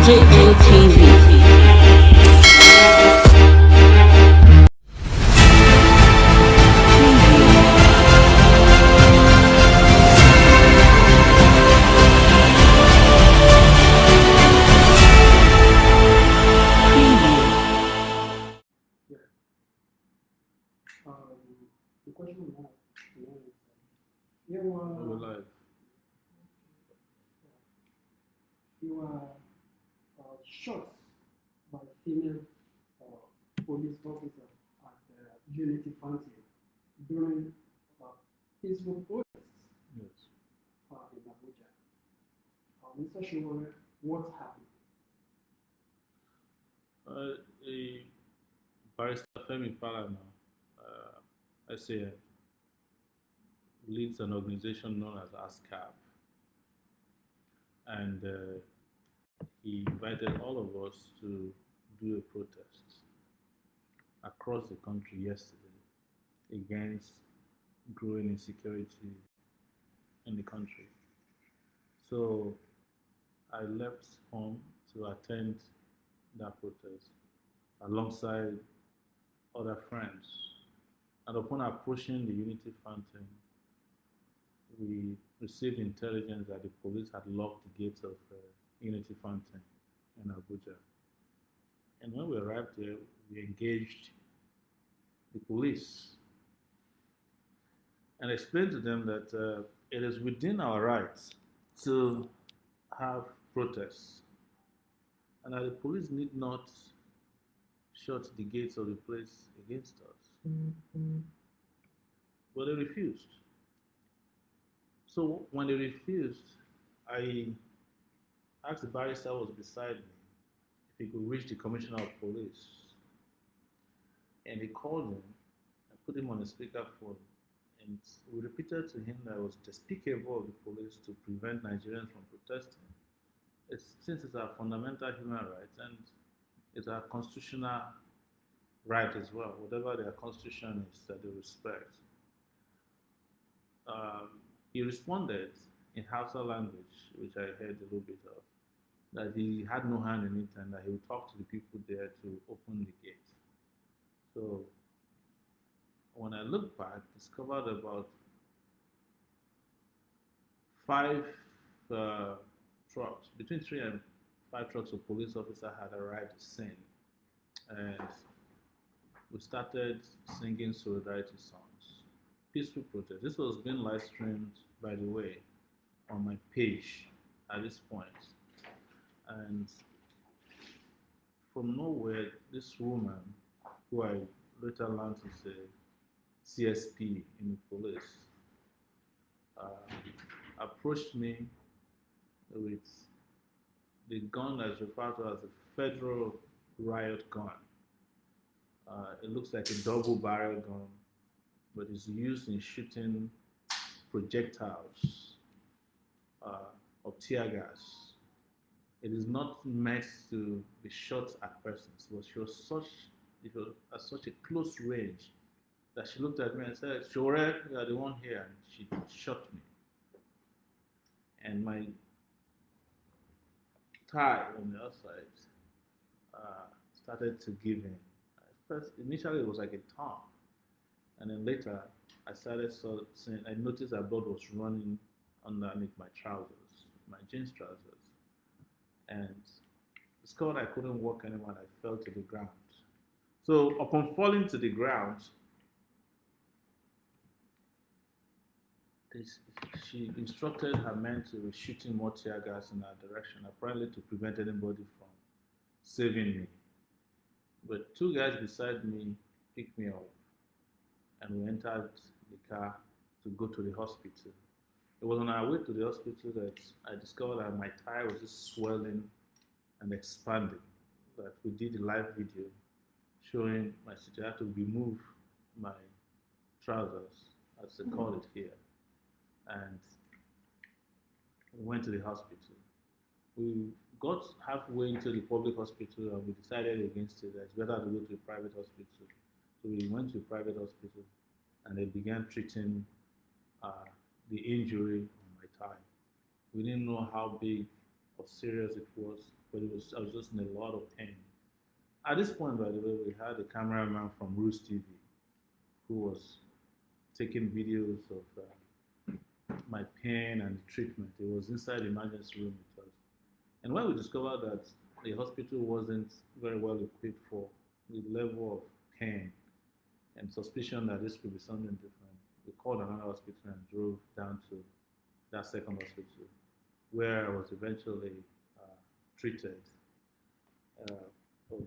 The question we have now is, you are shot by female police officer at Unity Fountain during peaceful protests Yes. in Abuja. Mr. Shimon, what happened? A barrister Femi Falana, I say, leads an organization known as ASCAP, and he invited all of us to do a protest across the country yesterday against growing insecurity in the country. So I left home to attend that protest alongside other friends. And upon approaching the Unity Fountain, we received intelligence that the police had locked the gates of Unity Fountain in Abuja. And when we arrived there, we engaged the police and explained to them that it is within our rights to have protests and that the police need not shut the gates of the place against us. But they refused. So when they refused, I asked the barrister who was beside me if he could reach the commissioner of police. And he called him and put him on a speakerphone. And we repeated to him that it was despicable of the police to prevent Nigerians from protesting. Since it's our fundamental human rights and it's our constitutional right as well, whatever their constitution is that they respect. He responded in Hausa language, which I heard a little bit of, that he had no hand in it and that he would talk to the people there to open the gate. So when I looked back, discovered about 5 trucks, between 3 and 5 trucks of police officers had arrived at the scene. And we started singing solidarity songs. Peaceful protest. This was being live streamed, by the way, on my page at this point. And from nowhere, this woman, who I later learned is a CSP in the police, approached me with the gun that's referred to as a federal riot gun. It looks like a double barrel gun, but it's used in shooting projectiles of tear gas. It is not meant to be shot at persons, but it was at such a close range that she looked at me and said, "Sowore, you are the one here." And she shot me. And my thigh on the outside started to give in. First, initially it was like a tongue. And then later, I started seeing, I noticed that blood was running underneath my trousers, my jeans trousers. And discovered I couldn't walk anymore and I fell to the ground. So upon falling to the ground, she instructed her men to be shooting more tear gas in our direction, apparently to prevent anybody from saving me. But 2 guys beside me picked me up and we entered the car to go to the hospital. It was on our way to the hospital that I discovered that my thigh was just swelling and expanding. That we did a live video showing my situation. I had to remove my trousers, as they call it here. And we went to the hospital. We got halfway into the public hospital and we decided against it that it's better to go to a private hospital. So we went to a private hospital and they began treating the injury on my thigh. We didn't know how big of how serious it was, but I was just in a lot of pain. At this point, by the way, we had a cameraman from Roost TV who was taking videos of my pain and the treatment. It was inside the emergency room it was. And when we discovered that the hospital wasn't very well equipped for the level of pain and suspicion that this could be something different, we called another hospital and drove down to that second hospital where I was eventually treated of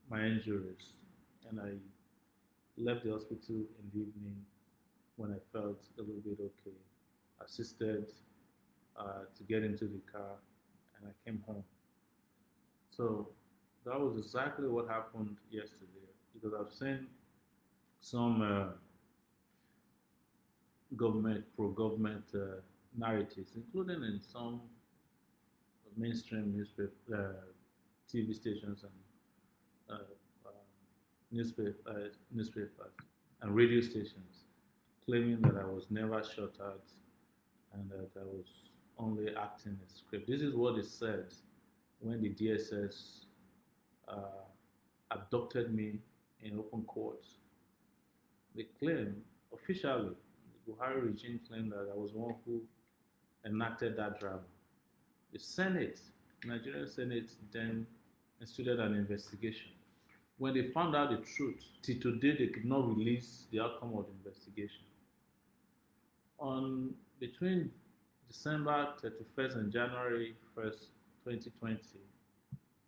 my injuries. And I left the hospital in the evening when I felt a little bit okay, assisted to get into the car, and I came home. So that was exactly what happened yesterday because I've seen some pro-government narratives, including in some mainstream TV stations and uh, newspapers and radio stations, claiming that I was never shot at and that I was only acting a script. This is what is said when the DSS uh, abducted me in open court. They claim officially, the Buhari regime claimed that I was one who enacted that drama. The Senate, Nigerian Senate, then instituted an investigation. When they found out the truth, till today they could not release the outcome of the investigation. On between December 31st and January 1st, 2020,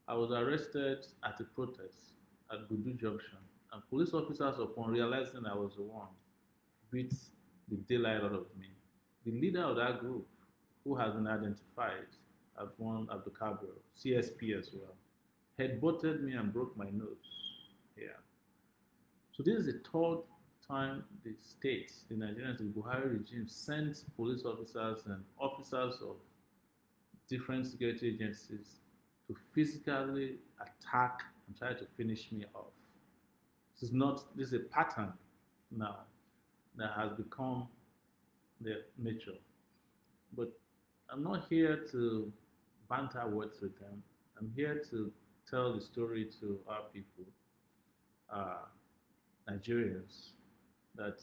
I was arrested at a protest at Gudu Junction, and police officers, upon realizing I was the one, beat the daylight out of me. The leader of that group, who has been identified as one Abdul Kabir, CSP as well, headbutted me and broke my nose. Yeah. So this is the third time the state, the Nigerians, the Buhari regime sent police officers and officers of different security agencies to physically attack and try to finish me off. This is a pattern now that has become their nature. But I'm not here to banter words with them. I'm here to tell the story to our people, uh, Nigerians, that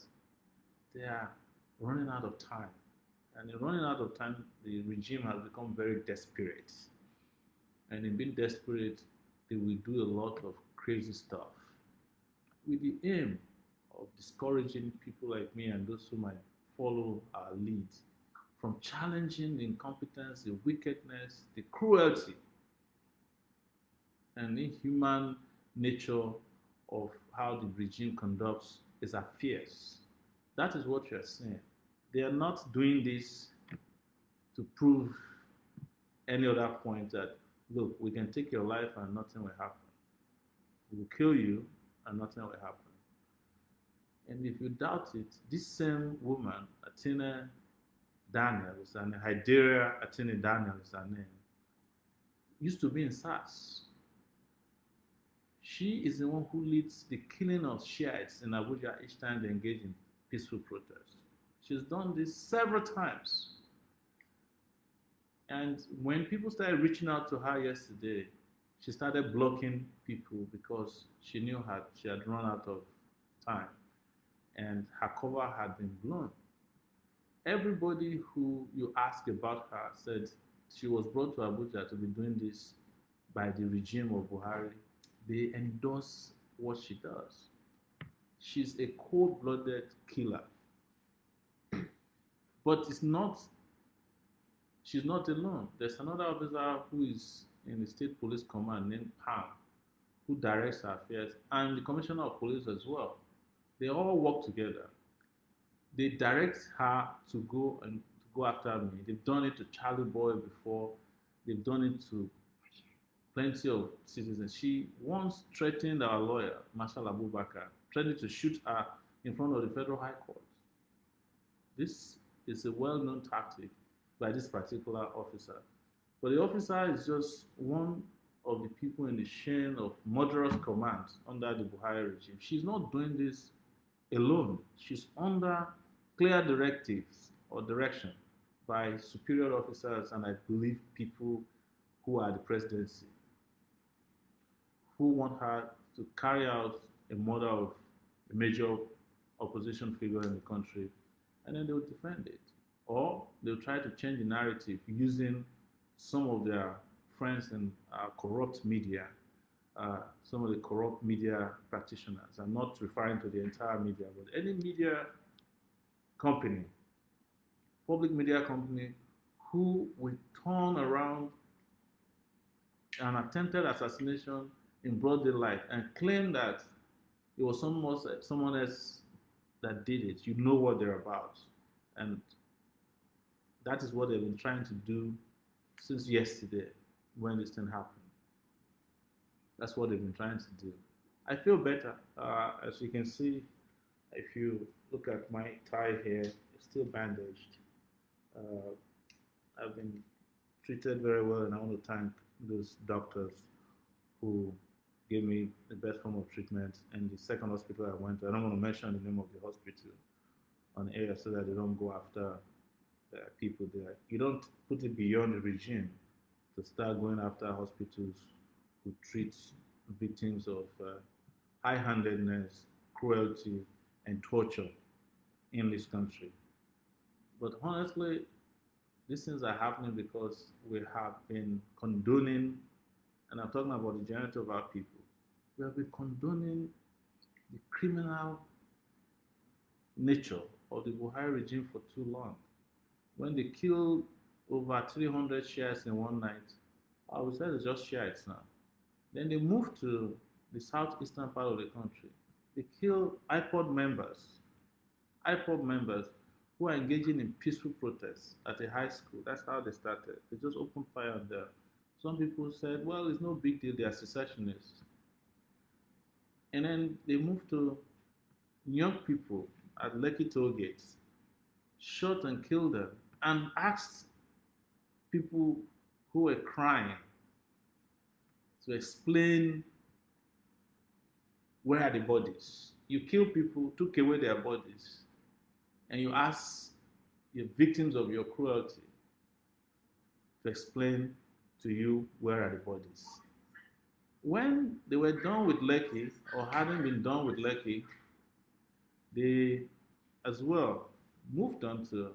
they are running out of time. And in running out of time, the regime has become very desperate. And in being desperate, they will do a lot of crazy stuff with the aim of discouraging people like me and those who might follow our lead from challenging the incompetence, the wickedness, the cruelty, and inhuman nature of how the regime conducts its affairs. That is what you're saying. They are not doing this to prove any other point that, look, we can take your life and nothing will happen. We will kill you and nothing will happen. And if you doubt it, this same woman, Atina Daniels, and Hyderia Atina Daniels is her name, used to be in SARS. She is the one who leads the killing of Shiites in Abuja each time they engage in peaceful protest. She's done this several times. And when people started reaching out to her yesterday, she started blocking people because she knew she had run out of time and her cover had been blown. Everybody who you ask about her said she was brought to Abuja to be doing this by the regime of Buhari. They endorse what she does. She's a cold-blooded killer. But she's not alone. There's another officer who is in the state police command named Pam, who directs her affairs, and the commissioner of police as well. They all work together. They direct her to go after me. They've done it to Charlie Boy before. They've done it to plenty of citizens. She once threatened our lawyer, Marshal Abubakar, threatened to shoot her in front of the Federal High Court. This is a well-known tactic by this particular officer. But the officer is just one of the people in the chain of murderous commands under the Buhari regime. She's not doing this alone. She's under clear directives or direction by superior officers and I believe people who are the presidency, who want her to carry out a murder of a major opposition figure in the country, and then they will defend it. Or they'll try to change the narrative using some of their friends in corrupt media, some of the corrupt media practitioners. I'm not referring to the entire media, but any media company, public media company, who will turn around an attempted assassination in broad daylight and claim that it was someone else that did it. You know what they're about. And that is what they've been trying to do since yesterday when this thing happened. That's what they've been trying to do. I feel better. As you can see, if you look at my tie here, it's still bandaged. Uh, I've been treated very well, and I want to thank those doctors who gave me the best form of treatment. And the second hospital I went to, I don't want to mention the name of the hospital on air so that they don't go after people there. You don't put it beyond the regime to start going after hospitals who treat victims of high-handedness, cruelty, and torture in this country. But honestly, these things are happening because we have been condoning, and I'm talking about the majority of our people, we have been condoning the criminal nature of the Buhari regime for too long. When they killed over 300 Shiites in one night, I would say it's just Shiites now. Then they moved to the southeastern part of the country. They killed IPOB members who are engaging in peaceful protests at a high school. That's how they started. They just opened fire on them. Some people said, well, it's no big deal, they are secessionists. And then they moved to young people at Lekki toll gates, shot and killed them, and asked people who were crying to explain where are the bodies. You kill people, took away their bodies, and you ask the victims of your cruelty to explain to you where are the bodies. When they were done with Lekki, or hadn't been done with Lekki, they as well moved on to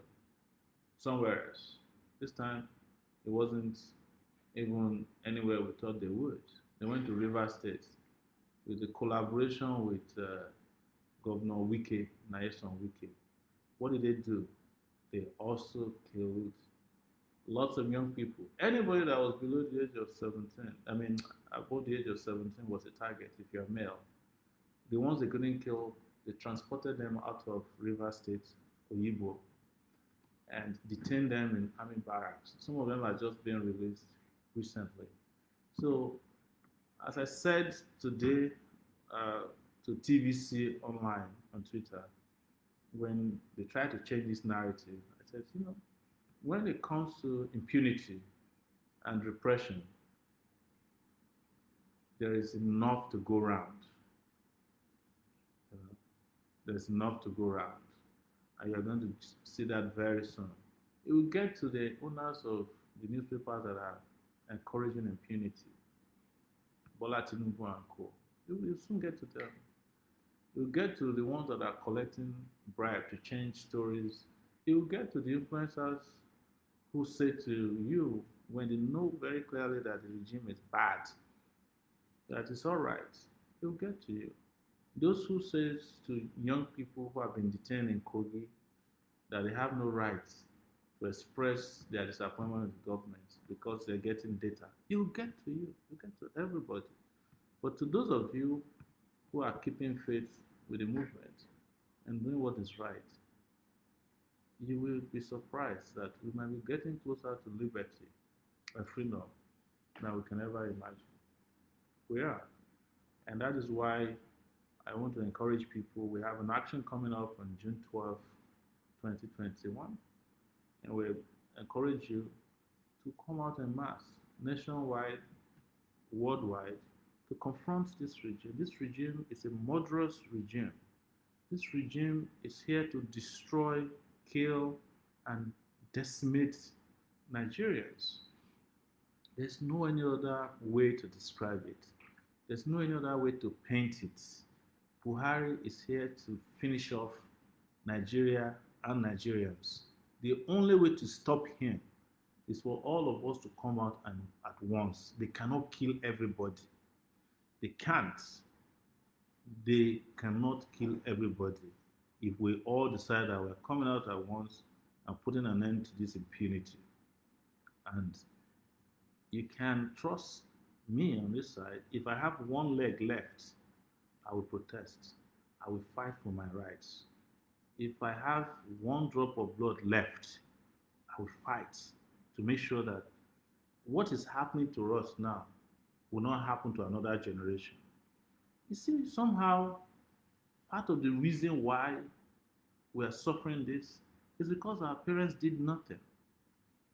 somewhere else. This time, it wasn't even anywhere we thought they would. They went to River State with the collaboration with Governor Wike, Nyesom Wike. What did they do? They also killed lots of young people. Anybody that was below the age of 17, above the age of 17 was a target if you're male. The ones they couldn't kill, they transported them out of River State, Oyibo, and detained them in army barracks. Some of them are just being released recently. So, as I said today to TVC online on Twitter, when they try to change this narrative, I said, when it comes to impunity and repression, there is enough to go around. There's enough to go around. And you're going to see that very soon. It will get to the owners of the newspapers that are encouraging impunity. Bola Tinubu and co. You will soon get to them. You'll get to the ones that are collecting bribe to change stories. You'll get to the influencers who say to you, when they know very clearly that the regime is bad, that it's all right, they'll get to you. Those who say to young people who have been detained in Kogi that they have no rights to express their disappointment with the government because they're getting data, it'll get to you, it'll get to everybody. But to those of you who are keeping faith with the movement and doing what is right, you will be surprised that we might be getting closer to liberty and freedom than we can ever imagine. We are. And that is why I want to encourage people. We have an action coming up on June 12, 2021. And we encourage you to come out en masse, nationwide, worldwide, to confront this regime. This regime is a murderous regime. This regime is here to destroy, kill, and decimate Nigerians. There's no any other way to describe it. There's no any other way to paint it. Buhari is here to finish off Nigeria and Nigerians. The only way to stop him is for all of us to come out and at once. They cannot kill everybody. They can't. They cannot kill everybody. If we all decide that we're coming out at once and putting an end to this impunity. And you can trust me on this side. If I have one leg left, I will protest. I will fight for my rights. If I have one drop of blood left, I will fight to make sure that what is happening to us now will not happen to another generation. You see, somehow, part of the reason why we are suffering this is because our parents did nothing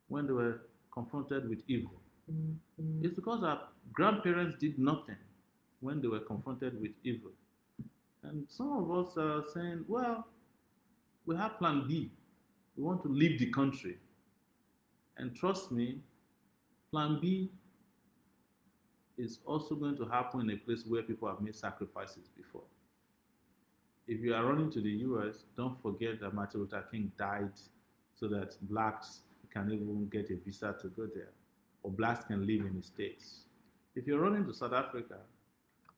when they were confronted with evil. It's because our grandparents did nothing when they were confronted with evil. And some of us are saying, well, we have plan B. We want to leave the country. And trust me, plan B is also going to happen in a place where people have made sacrifices before. If you are running to the US, don't forget that Martin Luther King died so that blacks can even get a visa to go there, or blacks can live in the States. If you're running to South Africa,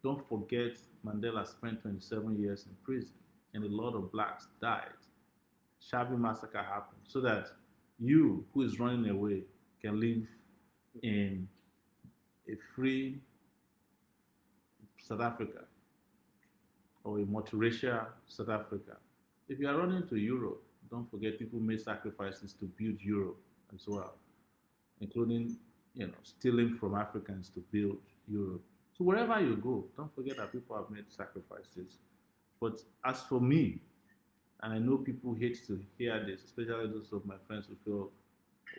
don't forget Mandela spent 27 years in prison and a lot of blacks died. Shabby massacre happened so that you, who is running away, can live in a free South Africa or a multiracial South Africa. If you are running to Europe, don't forget people made sacrifices to build Europe as well, including stealing from Africans to build Europe. So wherever you go, don't forget that people have made sacrifices. But as for me, and I know people hate to hear this, especially those of my friends who feel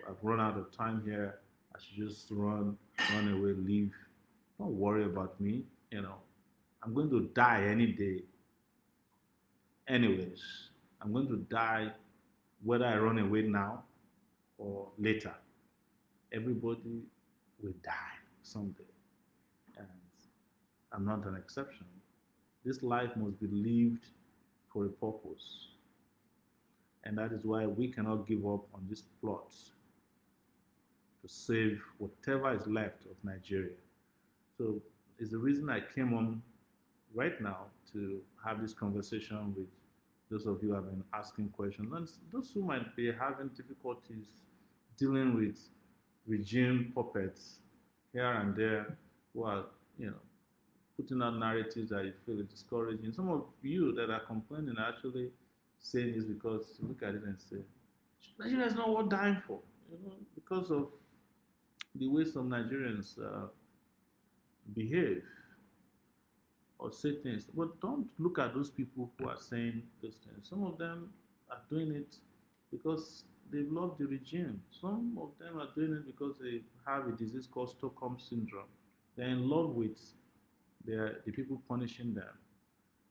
I've run out of time here, I should just run away, leave. Don't worry about me. I'm going to die any day. Anyways, I'm going to die whether I run away now or later. Everybody will die someday. And I'm not an exception. This life must be lived for a purpose. And that is why we cannot give up on this plot to save whatever is left of Nigeria. So it's the reason I came on right now to have this conversation with those of you who have been asking questions and those who might be having difficulties dealing with regime puppets here and there who are, putting out narratives that you feel is discouraging. Some of you that are complaining are actually saying this because you look at it and say, Nigeria is not worth dying for, because of the way some Nigerians behave or say things. But don't look at those people who are saying those things. Some of them are doing it because they love the regime. Some of them are doing it because they have a disease called Stockholm syndrome. They're in love with the people punishing them.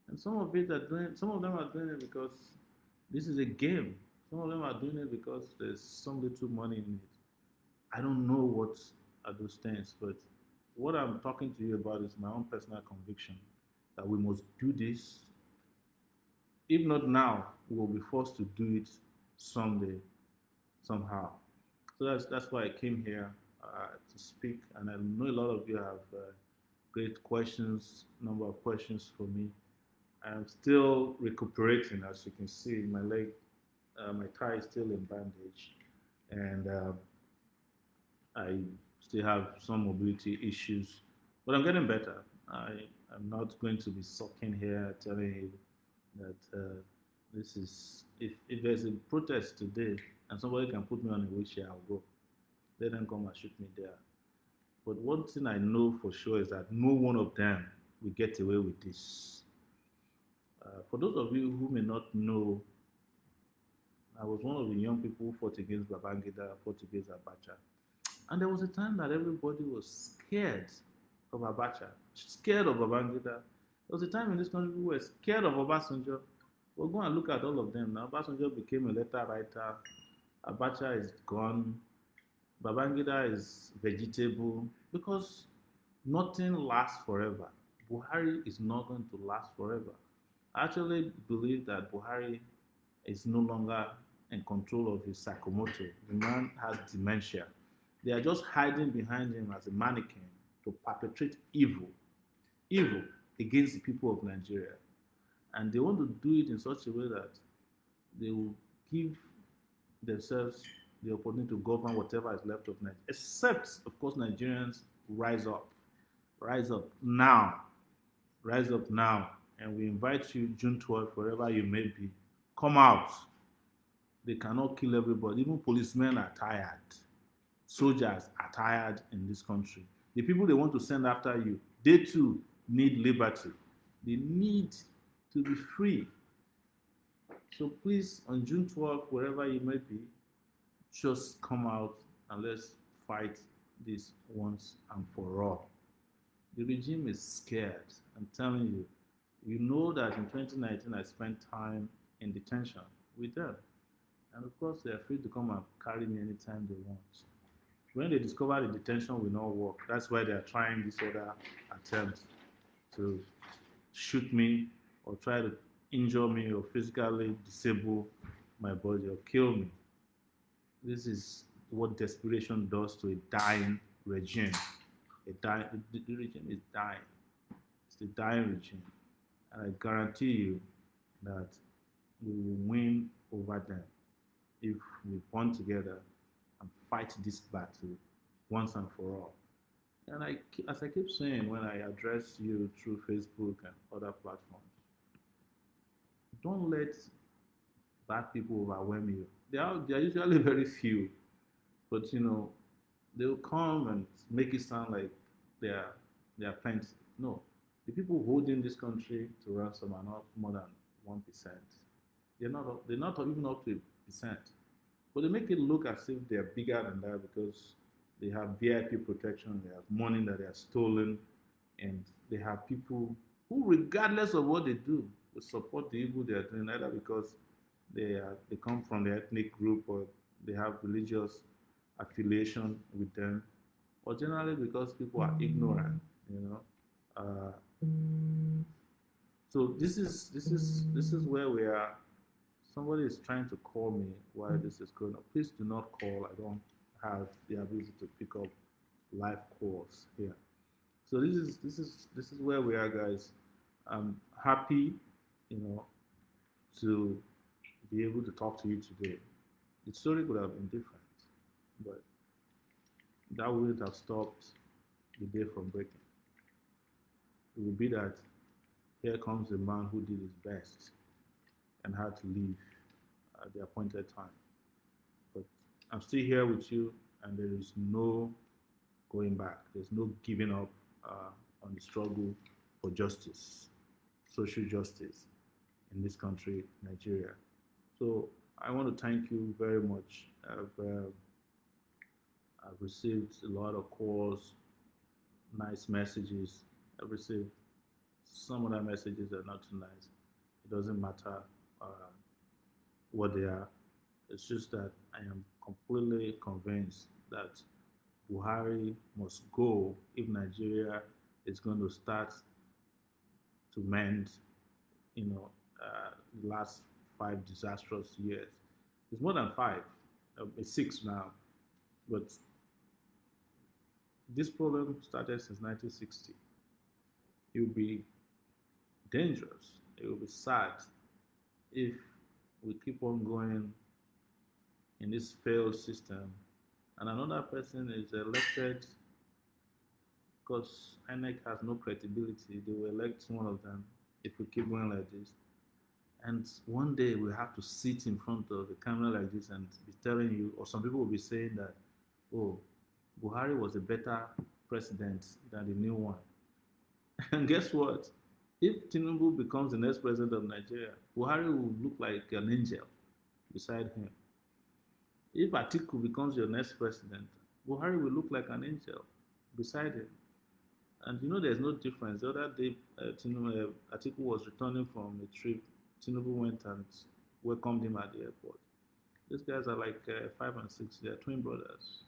And some of them are doing it because this is a game. Some of them are doing it because there's some little money in it. I don't know what are those things, but what I'm talking to you about is my own personal conviction that we must do this. If not now, we will be forced to do it someday, somehow. So that's why I came here to speak, and I know a lot of you have great questions, number of questions for me. I'm still recuperating, as you can see. My leg, my thigh is still in bandage, and I still have some mobility issues, but I'm getting better. I'm not going to be sucking here telling you that this is, if there's a protest today and somebody can put me on a wheelchair, I'll go. Let them come and shoot me there. But one thing I know for sure is that no one of them will get away with this. For those of you who may not know, I was one of the young people who fought against Babangida, fought against Abacha. And there was a time that everybody was scared of Abacha, scared of Babangida. There was a time in this country we were scared of Obasanjo. Well, go and look at all of them now. Obasanjo became a letter writer. Abacha is gone. Babangida is vegetable because nothing lasts forever. Buhari is not going to last forever. I actually believe that Buhari is no longer in control of his psychomotor. The man has dementia. They are just hiding behind him as a mannequin to perpetrate evil against the people of Nigeria. And they want to do it in such a way that they will give themselves the opportunity to govern whatever is left of Nigeria. Except, of course, Nigerians rise up. Rise up now. Rise up now. And we invite you June 12th, wherever you may be. Come out. They cannot kill everybody. Even policemen are tired. Soldiers are tired in this country. The people they want to send after you, they too need liberty. They need to be free. So please, on June 12th, wherever you may be, just come out and let's fight this once and for all. The regime is scared. I'm telling you. You know that in 2019 I spent time in detention with them. And of course, they are free to come and carry me anytime they want. When they discover the detention will not work, that's why they are trying this other attempt to shoot me or try to injure me or physically disable my body or kill me. This is what desperation does to a dying regime. The regime is dying. It's a dying regime. And I guarantee you that we will win over them if we bond together and fight this battle once and for all. And as I keep saying when I address you through Facebook and other platforms, don't let bad people overwhelm you. They are usually very few, but they'll come and make it sound like they are they are plenty. No, the people holding this country to ransom are not more than 1%. They're not even up to 1%. But they make it look as if they're bigger than that because they have VIP protection, they have money that they are stolen, and they have people who, regardless of what they do, will support the evil they are doing, either because they come from the ethnic group or they have religious affiliation with them, or generally because people are ignorant, you know. Uh, so this is where we are. Somebody is trying to call me while this is going on. Please do not call. I don't have the ability to pick up live calls here. So this is where we are, guys. I'm happy, you know, to be able to talk to you today. The story could have been different, but that wouldn't have stopped the day from breaking. It would be that here comes the man who did his best and had to leave at the appointed time. But I'm still here with you, and there is no going back. There's no giving up on the struggle for justice, social justice in this country, Nigeria. So I want to thank you very much. I've received a lot of calls, nice messages. I've received some of the messages are not too nice. It doesn't matter what they are. It's just that I am completely convinced that Buhari must go if Nigeria is going to start to mend, the last 5 disastrous years. It's more than five, it's six now. But this problem started since 1960. It will be dangerous. It will be sad if we keep on going in this failed system and another person is elected because INEC has no credibility. They will elect one of them if we keep going like this. And one day we have to sit in front of the camera like this and be telling you, or some people will be saying that, oh, Buhari was a better president than the new one. And guess what? If Tinubu becomes the next president of Nigeria, Buhari will look like an angel beside him. If Atiku becomes your next president, Buhari will look like an angel beside him. And there's no difference. The other day, Atiku was returning from a trip. Tinubu went and welcomed him at the airport. These guys are like 5 and 6. They are twin brothers.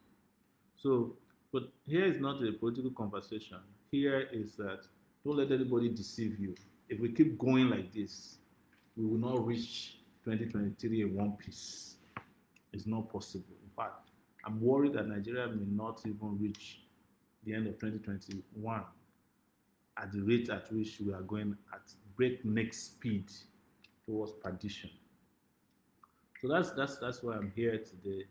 So, but here is not a political conversation. Here is that don't let anybody deceive you. If we keep going like this, we will not reach 2023 in one piece. It's not possible. In fact, I'm worried that Nigeria may not even reach the end of 2021 at the rate at which we are going at breakneck speed towards perdition. So that's why I'm here today,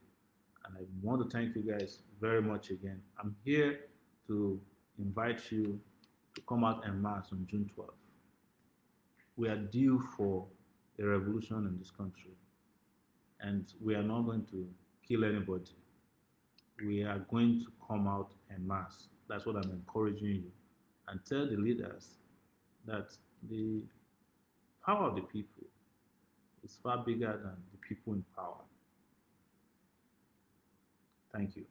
and I want to thank you guys very much again. I'm here to invite you to come out en masse on June 12th. We are due for a revolution in this country, and we are not going to kill anybody. We are going to come out en masse. That's what I'm encouraging you, and tell the leaders that the power of the people is far bigger than the people in power. Thank you,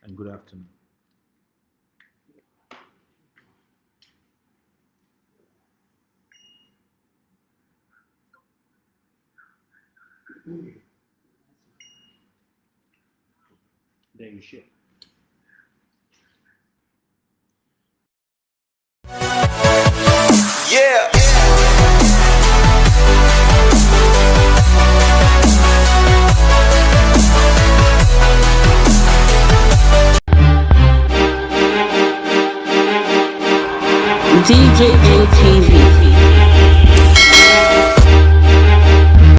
and good afternoon. There you share. Yeah. DJ NTV.